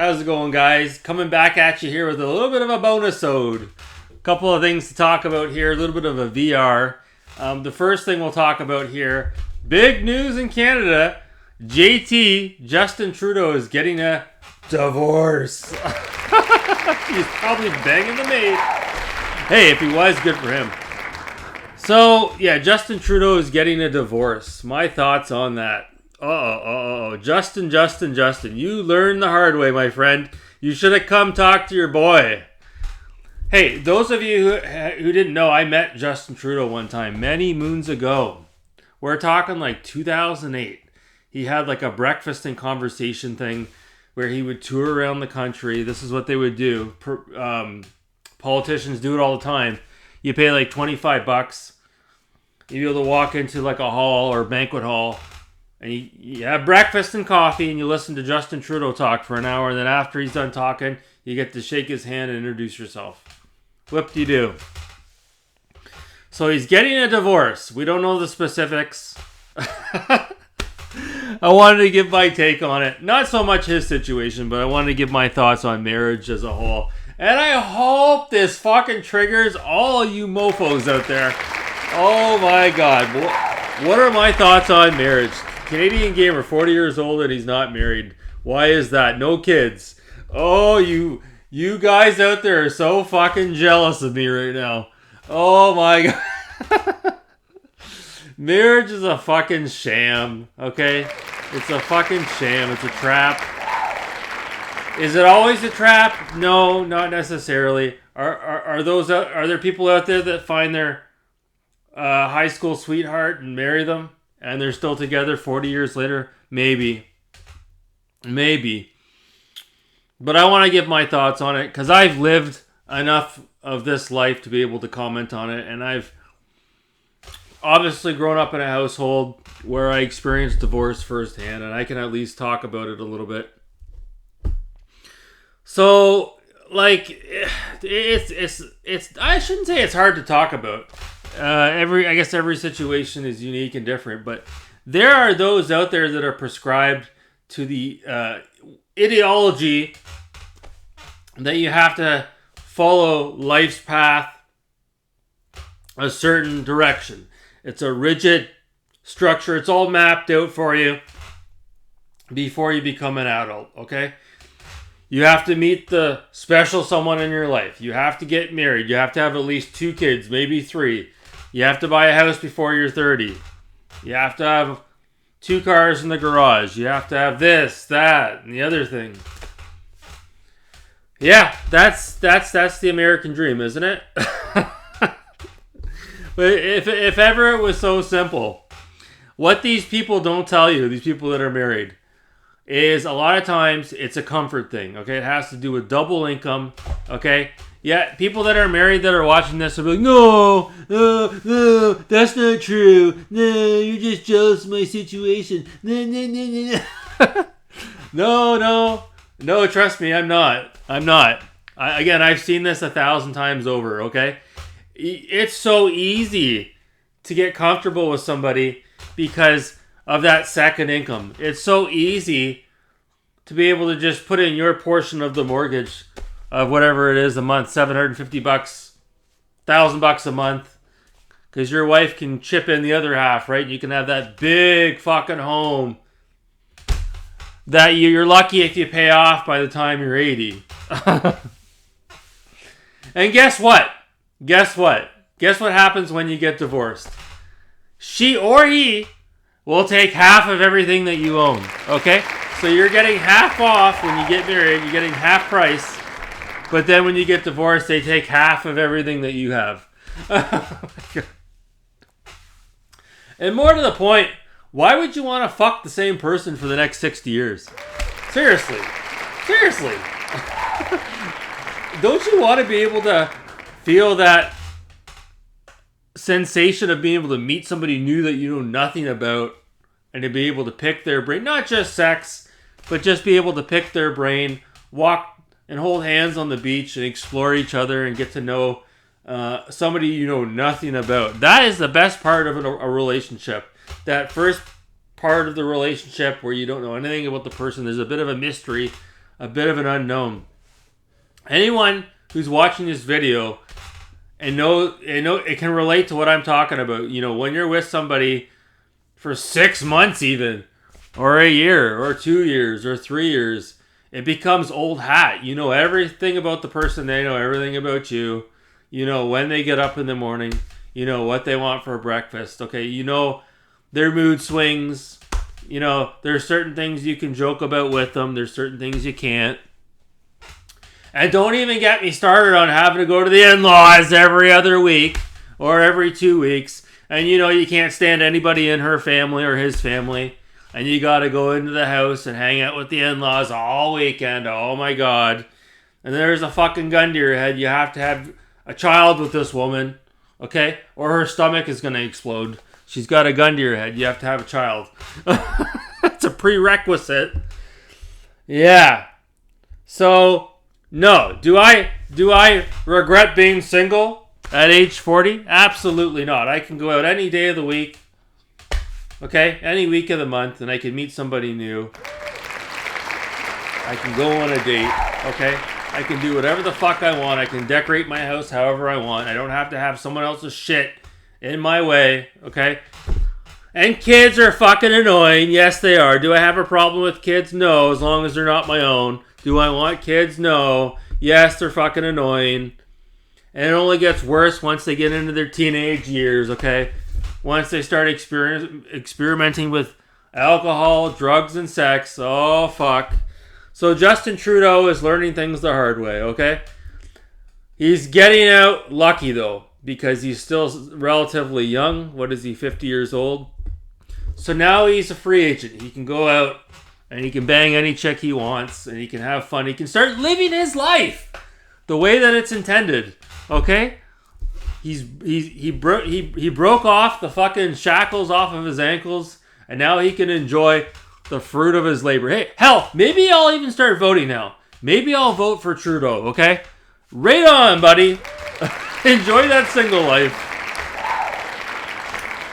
How's it going, guys? Coming back at you here with a little bit of a bonus-ode. Couple of things to talk about here, a little bit of a VR. The first thing we'll talk about here, big news in Canada. Justin Trudeau is getting a divorce. He's probably banging the maid. Hey, if he was, good for him. So, yeah, Justin Trudeau is getting a divorce. My thoughts on that. Justin, you learned the hard way, my friend. You should have come talk to your boy. Hey, those of you who didn't know, I met Justin Trudeau one time, many moons ago. We're talking like 2008. He had like a breakfast and conversation thing where he would tour around the country. This is what they would do. Politicians do it all the time. You pay like $25. You'd be able to walk into like a hall or banquet hall. And you have breakfast and coffee, and you listen to Justin Trudeau talk for an hour, and then after he's done talking, you get to shake his hand and introduce yourself. Whoop-de-doo. So he's getting a divorce. We don't know the specifics. I wanted to give my take on it. Not so much his situation, but I wanted to give my thoughts on marriage as a whole. And I hope this fucking triggers all you mofos out there. Oh my God. What are my thoughts on marriage? Canadian gamer, 40 years old and he's not married. Why is that? No kids. Oh, you guys out there are so fucking jealous of me right now. Oh my God. Marriage is a fucking sham, okay? It's a fucking sham. It's a trap. Is it always a trap? No, not necessarily. Are there people out there that find their high school sweetheart and marry them? And they're still together 40 years later? Maybe. But I want to give my thoughts on it because I've lived enough of this life to be able to comment on it. And I've obviously grown up in a household where I experienced divorce firsthand. And I can at least talk about it a little bit. So, like, it's I shouldn't say it's hard to talk about. I guess every situation is unique and different, but there are those out there that are prescribed to the ideology that you have to follow life's path a certain direction. It's a rigid structure. It's all mapped out for you before you become an adult, okay? You have to meet the special someone in your life. You have to get married. You have to have at least 2 kids, maybe 3. You have to buy a house before you're 30. You have to have 2 cars in the garage. You have to have this, that, and the other thing. Yeah, that's the American dream, isn't it? But if ever it was so simple, what these people don't tell you, these people that are married, is a lot of times it's a comfort thing, okay? It has to do with double income, okay? Yeah, people that are married that are watching this will be like, no, that's not true. No, you're just jealous of my situation. No, trust me, I'm not. Again, I've seen this 1,000 times over, okay? It's so easy to get comfortable with somebody because of that second income. It's so easy to be able to just put in your portion of the mortgage of whatever it is a month, $750, $1,000 a month, because your wife can chip in the other half, right? You can have that big fucking home that you're lucky if you pay off by the time you're 80. And guess what? Guess what happens when you get divorced? She or he will take half of everything that you own, okay? So you're getting half off when you get married. You're getting half price. But then when you get divorced, they take half of everything that you have. And more to the point, why would you want to fuck the same person for the next 60 years? Seriously. Don't you want to be able to feel that sensation of being able to meet somebody new that you know nothing about and to be able to pick their brain? Not just sex, but just be able to pick their brain, walk and hold hands on the beach and explore each other and get to know somebody you know nothing about. That is the best part of a relationship. That first part of the relationship where you don't know anything about the person. There's a bit of a mystery a bit of an unknown. Anyone who's watching this video and know it can relate to what I'm talking about. You know, when you're with somebody for 6 months even, or a year, or 2 years, or 3 years, it becomes old hat. You know everything about the person. They know everything about you. You know when they get up in the morning. You know what they want for breakfast. Okay, you know their mood swings. You know, there's certain things you can joke about with them. There's certain things you can't. And don't even get me started on having to go to the in-laws every other week or every 2 weeks. And you know you can't stand anybody in her family or his family. And you got to go into the house and hang out with the in-laws all weekend. Oh my God. And there's a fucking gun to your head. You have to have a child with this woman. Okay? Or her stomach is going to explode. She's got a gun to your head. You have to have a child. That's a prerequisite. Yeah. So, no. Do I regret being single at age 40? Absolutely not. I can go out any day of the week. Okay? Any week of the month, and I can meet somebody new. I can go on a date. Okay? I can do whatever the fuck I want. I can decorate my house however I want. I don't have to have someone else's shit in my way. Okay? And kids are fucking annoying. Yes, they are. Do I have a problem with kids? No, as long as they're not my own. Do I want kids? No. Yes, they're fucking annoying. And it only gets worse once they get into their teenage years, okay? Once they start experimenting with alcohol, drugs, and sex. Oh, fuck. So Justin Trudeau is learning things the hard way, okay? He's getting out lucky, though, because he's still relatively young. What is he, 50 years old? So now he's a free agent. He can go out and he can bang any chick he wants and he can have fun. He can start living his life the way that it's intended, okay? He broke off the fucking shackles off of his ankles, and now he can enjoy the fruit of his labor. Hey, hell, maybe I'll even start voting now. Maybe I'll vote for Trudeau, okay? Right on, buddy. Enjoy that single life.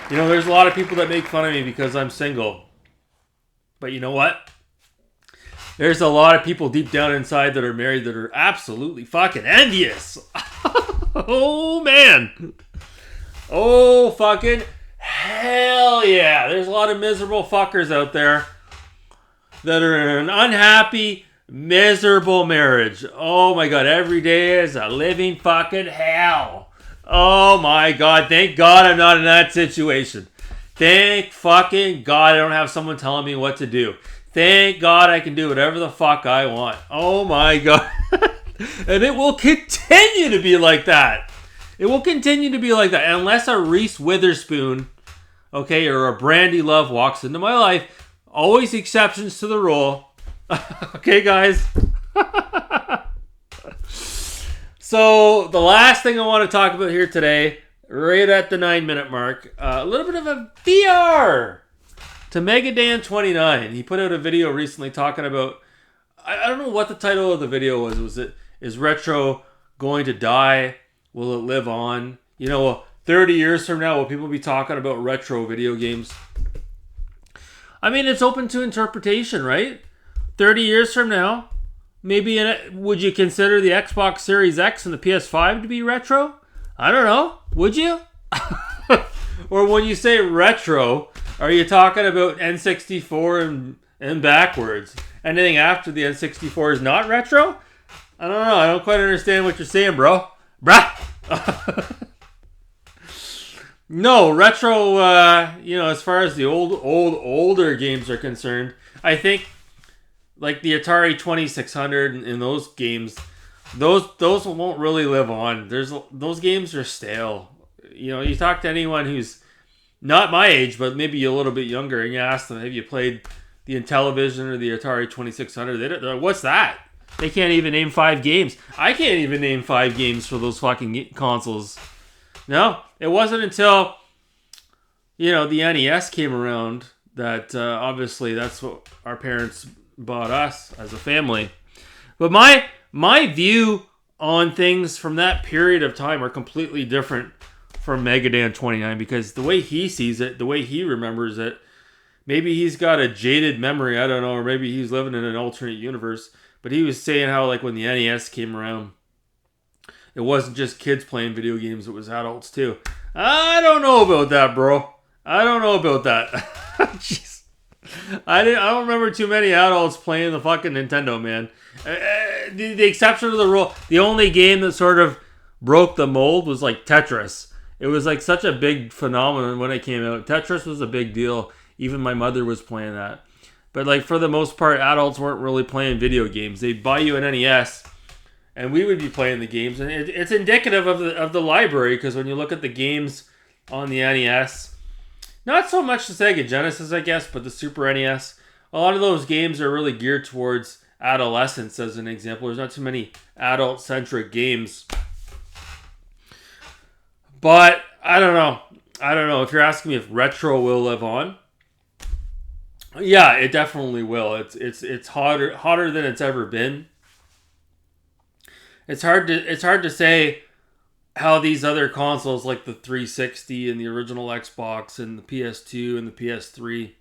You know, there's a lot of people that make fun of me because I'm single. But you know what? There's a lot of people deep down inside that are married that are absolutely fucking envious. Oh, man. Oh, fucking hell yeah. There's a lot of miserable fuckers out there that are in an unhappy, miserable marriage. Oh, my God. Every day is a living fucking hell. Oh, my God. Thank God I'm not in that situation. Thank fucking God I don't have someone telling me what to do. Thank God I can do whatever the fuck I want. Oh, my God. And it will continue to be like that. It will continue to be like that. Unless a Reese Witherspoon, okay, or a Brandy Love walks into my life. Always exceptions to the rule. Okay, guys? So, the last thing I want to talk about here today, right at the 9-minute mark, a little bit of a VR to Megadan 29. He put out a video recently talking about, I don't know what the title of the video was. Was it, is retro going to die? Will it live on? You know, 30 years from now, will people be talking about retro video games? I mean, it's open to interpretation, right? 30 years from now, maybe would you consider the Xbox Series X and the PS5 to be retro? I don't know. Would you? Or when you say retro, are you talking about N64 and backwards? Anything after the N64 is not retro? I don't know. I don't quite understand what you're saying, bro. Bruh. No, retro, as far as the older games are concerned, I think like the Atari 2600 and those games, those won't really live on. Those games are stale. You know, you talk to anyone who's not my age, but maybe a little bit younger, and you ask them, have you played the Intellivision or the Atari 2600? They're like, what's that? They can't even name 5 games. I can't even name 5 games for those fucking consoles. No, it wasn't until, the NES came around that obviously that's what our parents bought us as a family. But my view on things from that period of time are completely different from Megadan 29 because the way he sees it, the way he remembers it, maybe he's got a jaded memory, I don't know, or maybe he's living in an alternate universe. But he was saying how, like, when the NES came around, it wasn't just kids playing video games, it was adults too. I don't know about that, bro. I don't know about that. Jeez. I don't remember too many adults playing the fucking Nintendo, man. The exception of the rule, the only game that sort of broke the mold was like Tetris. It was like such a big phenomenon when it came out. Tetris was a big deal. Even my mother was playing that. But like for the most part, adults weren't really playing video games. They'd buy you an NES, and we would be playing the games. And it's indicative of the library, because when you look at the games on the NES, not so much the Sega Genesis, I guess, but the Super NES, a lot of those games are really geared towards adolescence, as an example. There's not too many adult-centric games. But I don't know. If you're asking me if retro will live on, yeah, it definitely will. It's hotter than it's ever been. It's hard to say how these other consoles like the 360 and the original Xbox and the PS2 and the PS3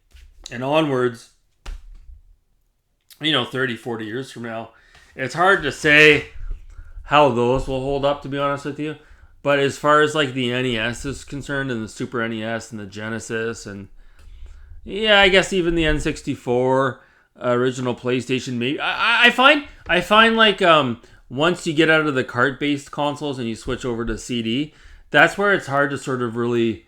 and onwards, 30, 40 years from now, it's hard to say how those will hold up, to be honest with you. But as far as like the NES is concerned, and the Super NES and the Genesis, and yeah, I guess even the N64, original PlayStation, maybe I find like once you get out of the cart-based consoles and you switch over to CD, that's where it's hard to sort of really,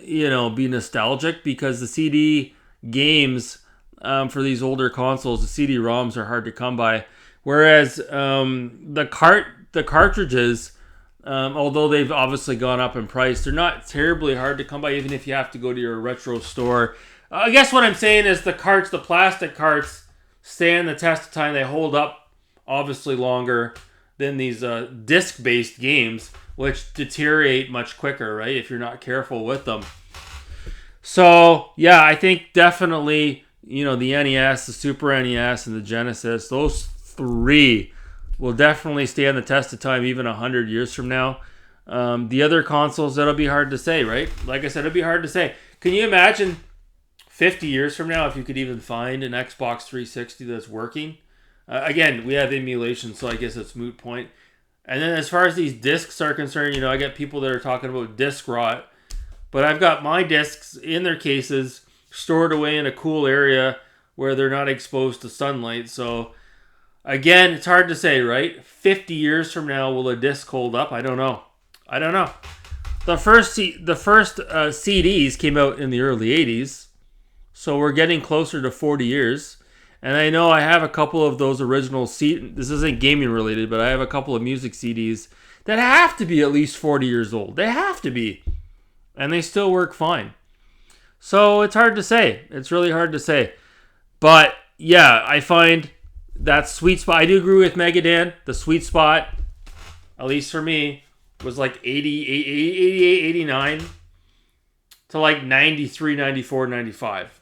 be nostalgic, because the CD games for these older consoles, the CD-ROMs are hard to come by. Whereas the cartridges, although they've obviously gone up in price, they're not terribly hard to come by, even if you have to go to your retro store. I guess what I'm saying is the plastic carts, stand the test of time. They hold up obviously longer than these disc-based games, which deteriorate much quicker, right, if you're not careful with them. So, yeah, I think definitely, the NES, the Super NES, and the Genesis, those three will definitely stand the test of time even 100 years from now. The other consoles, that'll be hard to say, right? Like I said, it'll be hard to say. Can you imagine 50 years from now if you could even find an Xbox 360 that's working? Again, we have emulation, so I guess it's moot point. And then as far as these discs are concerned, I get people that are talking about disc rot. But I've got my discs in their cases, stored away in a cool area where they're not exposed to sunlight. So, again, it's hard to say, right? 50 years from now, will a disc hold up? I don't know. The first CDs came out in the early 80s. So we're getting closer to 40 years. And I know I have a couple of those original this isn't gaming related, but I have a couple of music CDs that have to be at least 40 years old. They have to be. And they still work fine. So it's hard to say. It's really hard to say. But yeah, I find that sweet spot. I do agree with Megadan. The sweet spot, at least for me, was like 88, 89 to like 93, 94, 95.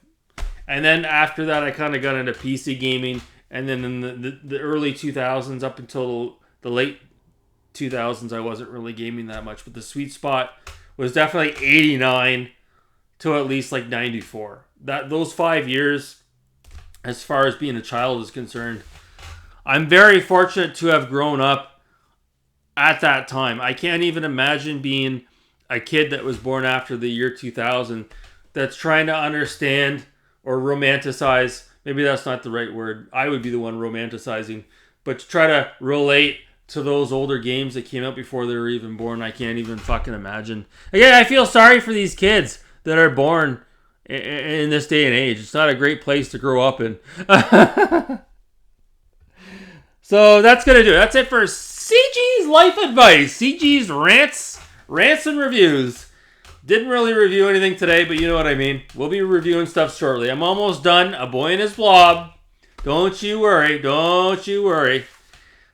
And then after that, I kind of got into PC gaming. And then in the early 2000s up until the late 2000s, I wasn't really gaming that much. But the sweet spot was definitely 89 to at least like 94. Those 5 years, as far as being a child is concerned, I'm very fortunate to have grown up at that time. I can't even imagine being a kid that was born after the year 2000 that's trying to understand or romanticize, maybe that's not the right word, I would be the one romanticizing, but to try to relate to those older games that came out before they were even born, I can't even fucking imagine. Again, I feel sorry for these kids that are born in this day and age. It's not a great place to grow up in. So that's going to do it. That's it for CG's life advice. CG's rants and reviews. Didn't really review anything today, but you know what I mean. We'll be reviewing stuff shortly. I'm almost done. A boy and his blob. Don't you worry.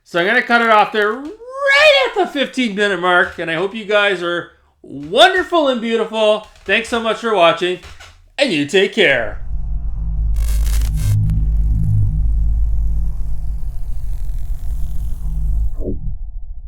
So I'm going to cut it off there right at the 15-minute mark. And I hope you guys are wonderful and beautiful. Thanks so much for watching. And you take care.